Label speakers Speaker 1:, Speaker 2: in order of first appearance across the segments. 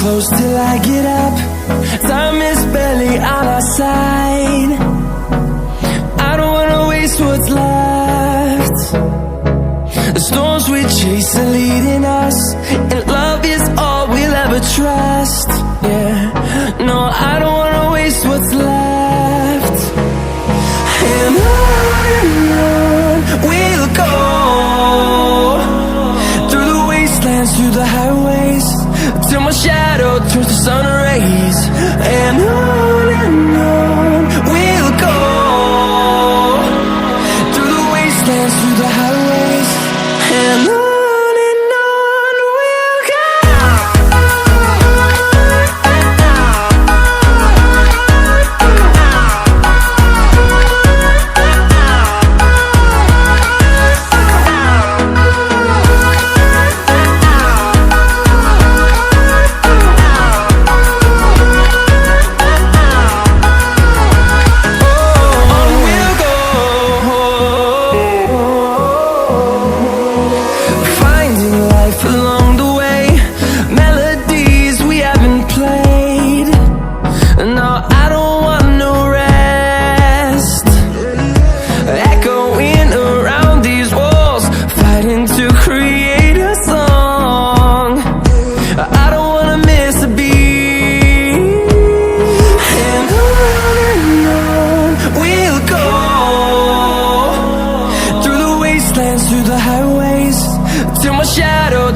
Speaker 1: close till I get up. Time is barely on our side. I don't wanna waste what's left. The storms we chase are leading us, and love is all we'll ever trust. Yeah, no, I don't wanna waste what's left. And on we'll go, through the wastelands, through the highways, till my shadow turns to sun rays. And on we'll go, through the wastelands, through the highways, and on we'll go.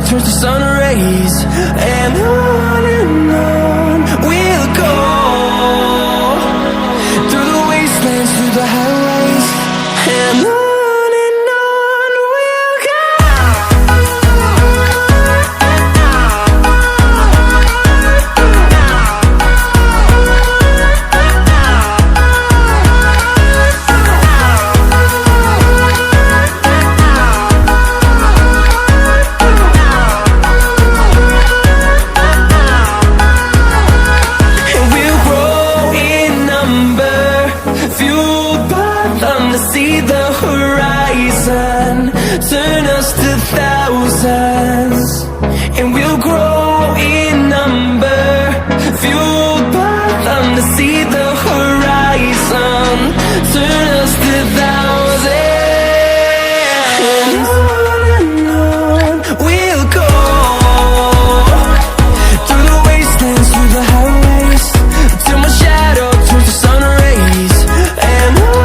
Speaker 1: Turns to sun rays, and on we'll go, through the wastelands, through the highways, and on we'll go. See the horizon, turn us to thousands, and we'll grow in number, fueled by them to see the horizon, turn us to thousands. And on we'll go, through the wastelands, through the highways, till my shadow turns to sun rays, and on